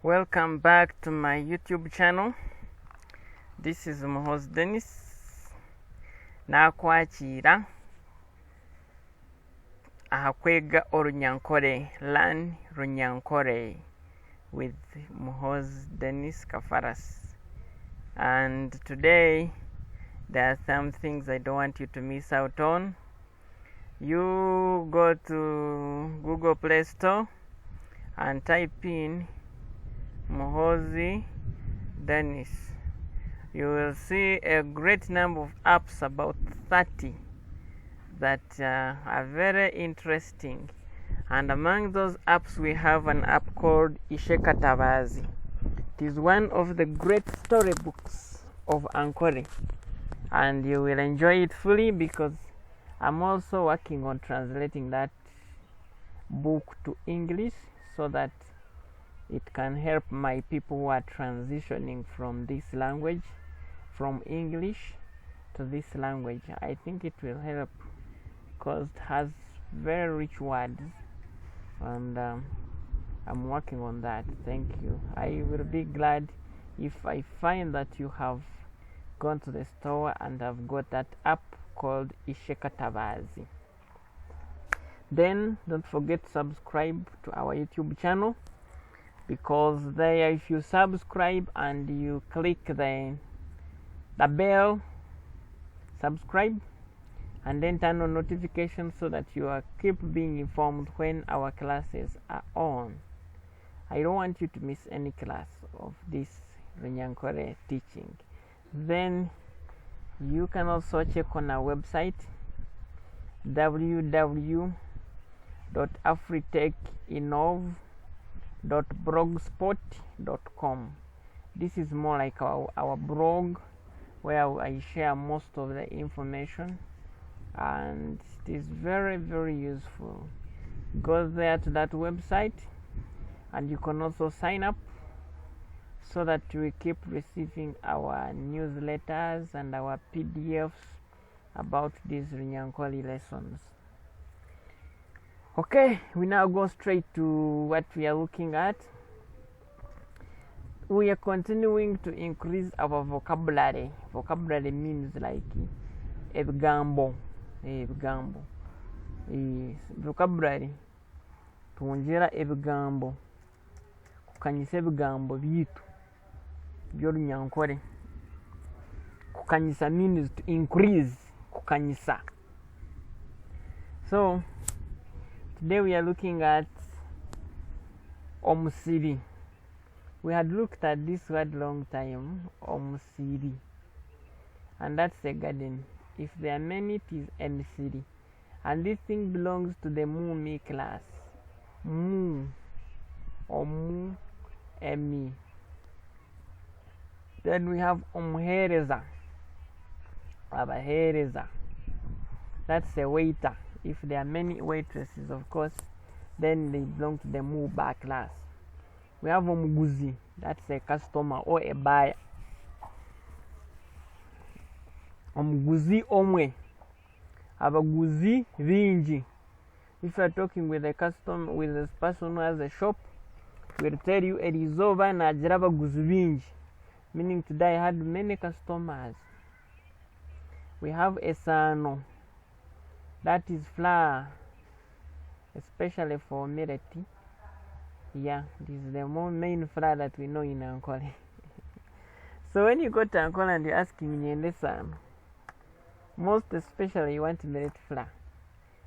Welcome back to my YouTube channel. This is Muhoozi Dennis. Nakwakira ahakwega Runyankole, learn Runyankole with Muhoozi Dennis Kafaras. And today there are some things I don't want you to miss out on. You go to Google Play Store and type in Muhoozi Dennis. You will see a great number of apps, about 30, that are very interesting. And among those apps, we have an app called Ishekatabazi. It is one of the great storybooks of Ankole, and you will enjoy it fully because I'm also working on translating that book to English so that it can help my people who are transitioning from this language, from English to this language. I think it will help because it has very rich words, and I'm working on that. Thank you. I will be glad if I find that you have gone to the store and have got that app called Ishekatabazi. Then don't forget to subscribe to our YouTube channel, because there, if you subscribe and you click the bell, subscribe, and then turn on notifications so that you keep being informed when our classes are on. I don't want you to miss any class of this Runyankole teaching. Then you can also check on our website www.afritechinov.blogspot.com. This is more like our blog where I share most of the information, and it is very, very useful. Go there to that website, and you can also sign up so that we keep receiving our newsletters and our PDFs about these Runyankole lessons. Okay, we now go straight to what we are looking at. We are continuing to increase our vocabulary. Vocabulary means like ebigambo. Vocabulary twongera ebigambo, kukanyisa ebigambo bitu by'Olunyankole. Kukanyisa means to increase, kukanyisa. So today we are looking at omusiri. We had looked at this word long time, omusiri, and that's a garden. If there are many, it is emisiri, and this thing belongs to the mu-mi class. Mu, omu, emi. Then we have omuhereza, abahereza. That's a waiter. If there are many waitresses, of course, then they belong to the mu-ba class. We have omuguzi. That's a customer or a buyer. Omuguzi omwe, abaguzi bingi. If you are talking with a customer, with this person who has a shop, will tell you it is over na agira abaguzi bingi, meaning today I had many customers. We have esano. That is flour, especially for millet. Yeah, this is the main flour that we know in Ankole. So when you go to Ankole and you're asking nyende sano, most especially you want millet flour.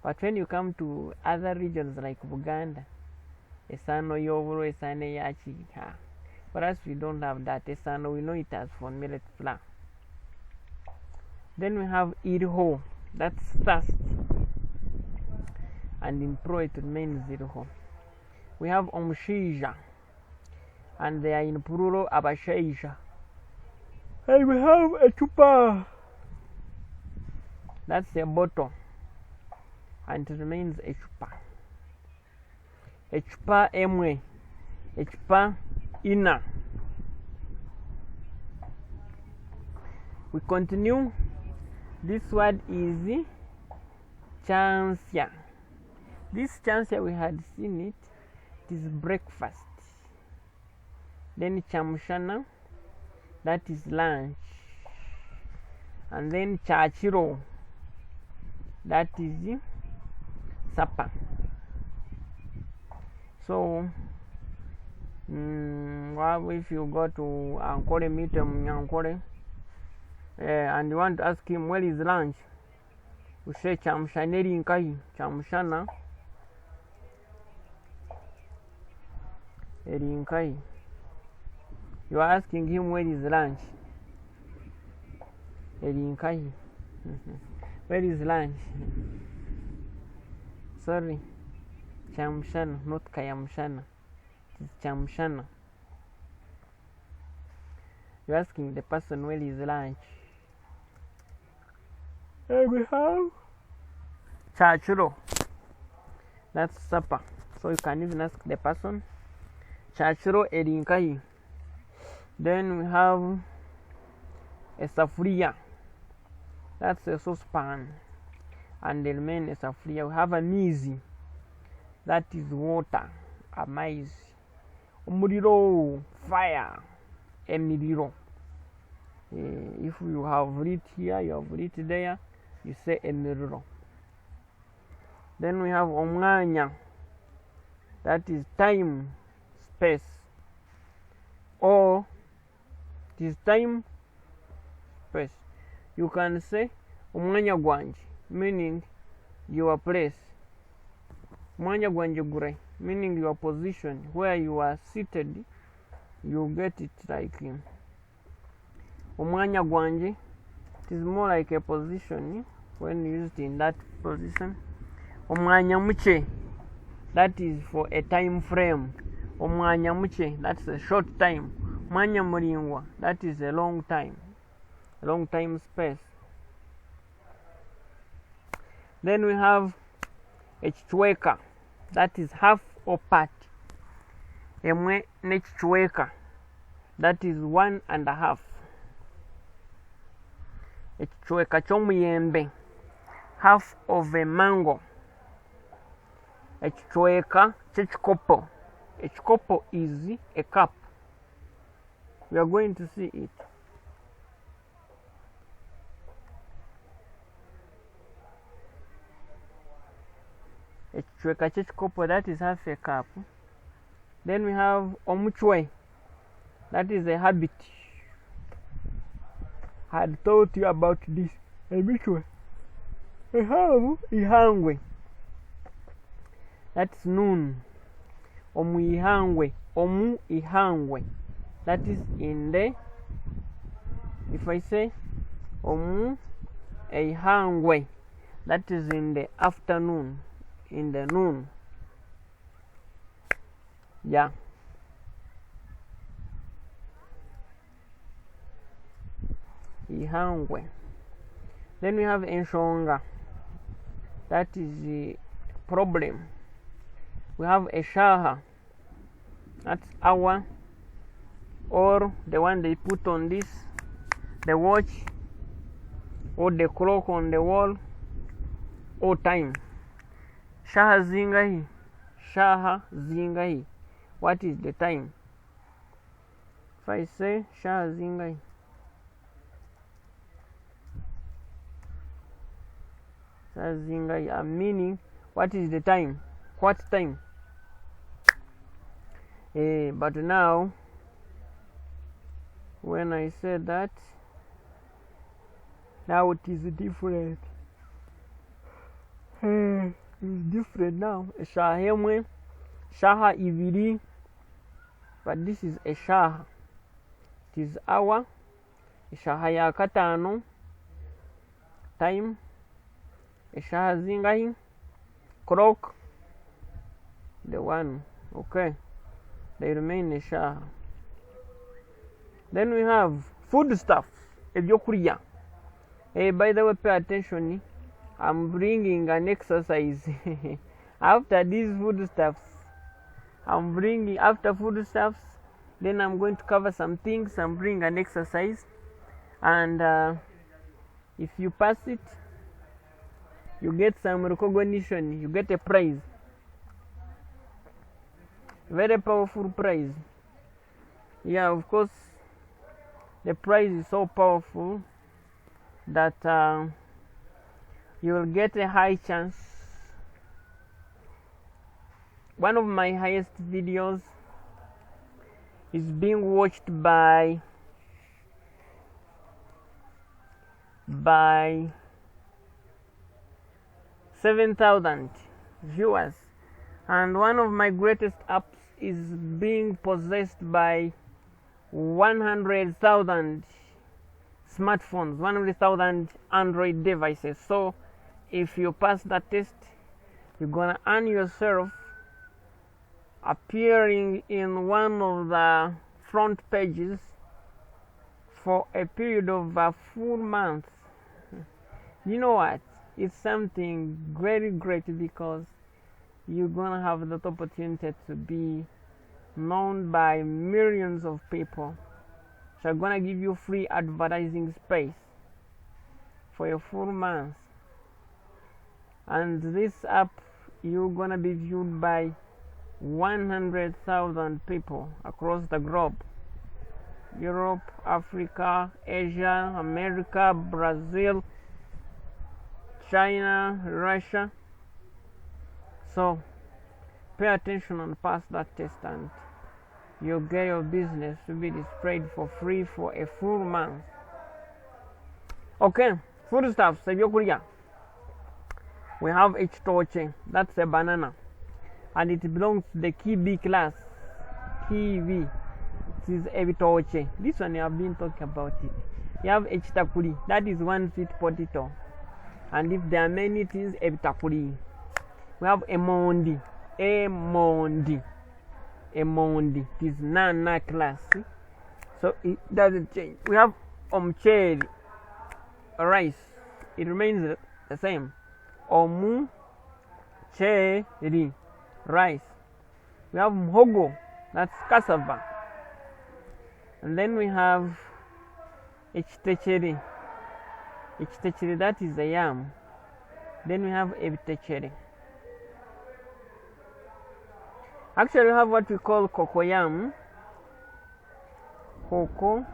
But when you come to other regions like Buganda, esano yoburo, esano yachi. For us, we don't have that. Esano, we know it as for millet flour. Then we have iriho. That's thirst. And in pro it remains iriho. We have omushija, and they are in plural abashaija. And we have a chupa. That's a bottle, and it remains a chupa. A chupa emwe, a chupa ina. We continue. This word is chansia. This chansia, we had seen it. It is breakfast. then kyamushana, that is lunch, and then kyakiro, that is supper. So if you go to Ankole, meet Runyankole, and you want to ask him where is lunch, you say kyamushana erinkai, kyamushana erinkai. You are asking him where is lunch. Erinkai. Where is lunch? Sorry. Kyamushana, not kayamushana. It is kyamushana. You are asking the person where is lunch. And we have chachuro. That's supper. So you can even ask the person chachuro erinkai. Then we have a safuria. That's a saucepan. And the remain a safuria. We have a mizi. That is water. A maize. Umuriro, fire. Emiriro. If you have it here, you have it there, you say emiriro. Then we have omwanya. That is time, space. Or it is time, space. You can say omwanya gwanji, meaning your place. Omwanya gwanji gure, meaning your position, where you are seated. You get it like omwanya gwanji. It is more like a position when used in that position. Omwanya muche, that is for a time frame. Omwanya muche, that's a short time. Mwanya muringwa, that is a long time space. Then we have a chichweka, that is half or part. Emwe ne chichweka, that is 1.5. A chichweka chomuyembe, half of a mango. A chichweka chechikopo. A chikopo is a cup. We are going to see it. A chichweka chechikopo, that is half a cup. Then we have omuchwe, that is a habit. I had told you about this. Omuchwe. We have ihangwe, that's noon. Omu ihangwe, that is in the, if I say omu ihangwe, that is in the afternoon, in the noon. Yeah. Ihangwe. Then we have enshonga, that is the problem. We have a shaha, that's hour, or the one they put on this, the watch, or the clock on the wall, or time. Shaha zingahi, shaha zingahi. What is the time? If I say shaha zingahi, shaha zingahi, I'm meaning what is the time? What time? But now, when I said that, now it is different. It's different now. Shahemwe, shaha ibiri, but this is a shaha. It is hour. Shaha ya katano, time. Shaha zingahi, clock. The one, okay. They remain a shaha. Then we have food stuff. Ebyokurya. By the way, pay attention. I'm bringing an exercise. After these food stuffs, I'm bringing, after food stuffs, then I'm going to cover some things and bring an exercise. And if you pass it, you get some recognition, you get a prize. Very powerful prize. Yeah, of course, the price is so powerful that you will get a high chance. One of my highest videos is being watched by 7,000 viewers, and one of my greatest apps is being possessed by 100,000 smartphones, 100,000 Android devices. So if you pass that test, you're gonna earn yourself appearing in one of the front pages for a period of a full month. You know what? It's something very great because you're gonna have that opportunity to be known by millions of people. So I'm gonna give you free advertising space for a full month, and this app you're gonna be viewed by 100,000 people across the globe: Europe, Africa, Asia, America, Brazil, China, Russia. So pay attention and pass that test, and you'll get your business to be displayed for free for a full month. Okay, foodstuffs, ebyokulya. We have ekitoche, that's a banana, and it belongs to the kiwi class. Kiwi, it is ebitoche. This one I have been talking about it. You have ekitakuli, that is one sweet potato, and if there are many things, ebitakuli. We have emondi, it is nana class, so it doesn't change. We have omcheri, rice, it remains the same. Omu cheri, rice. We have mhogo, that's cassava, and then we have ekitecheri, that is the yam. Then we have ebitecheri. Actually, we have what we call cocoyam. Cocoyam.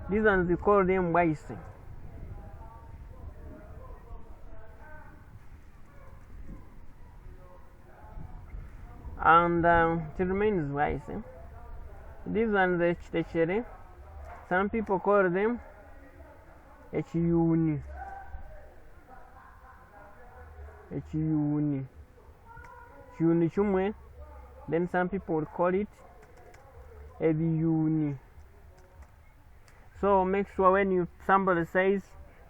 These ones we call them rice. And it remains rice. These ones are echitechere. Some people call them echiyuni. Chiyuni chumwe. Then some people would call it ebiyuni. So make sure when somebody says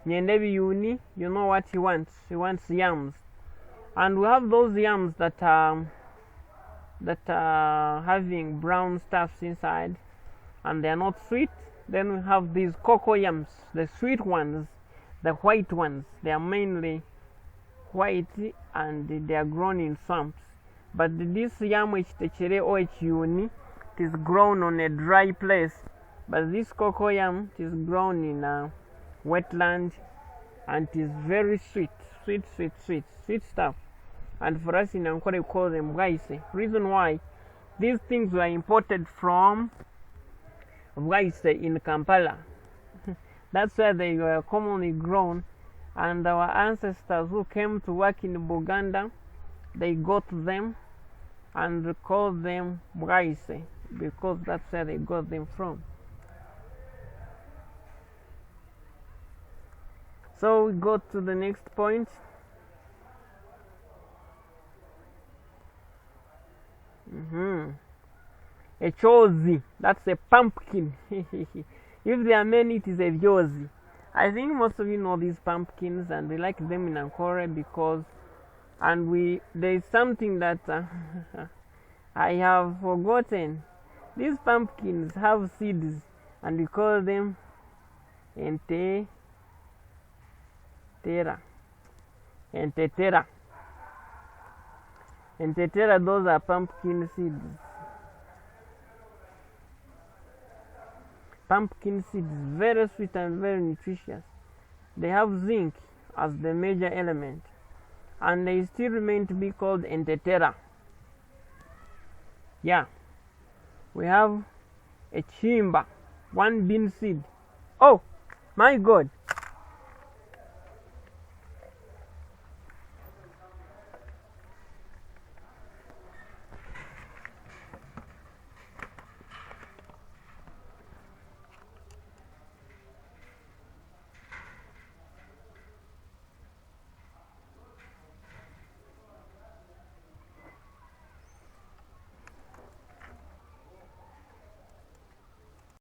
nyende ebiyuni, you know what he wants. He wants yams, and we have those yams that are having brown stuffs inside, and they are not sweet. Then we have these cocoa yams, the sweet ones, the white ones. They are mainly white and they are grown in swamps. But this yam echitechere or echiyuni, it is grown on a dry place. But this cocoa yam, it is grown in a wetland, and it is very sweet stuff. And for us in Ankole, we call them rice. Reason why, these things were imported from rice in Kampala. That's where they were commonly grown. And our ancestors who came to work in Buganda, they got them and called them rice because that's where they got them from. So we go to the next point. A chozi, that's a pumpkin. If there are many, it is a vyozi. I think most of you know these pumpkins, and we like them in Ankole because, and there is something that I have forgotten. These pumpkins have seeds, and we call them entetera. Those are pumpkin seeds. Pumpkin seeds, very sweet and very nutritious. They have zinc as the major element, and they still remain to be called entetera. Yeah, we have a chimba, one bean seed. Oh my God,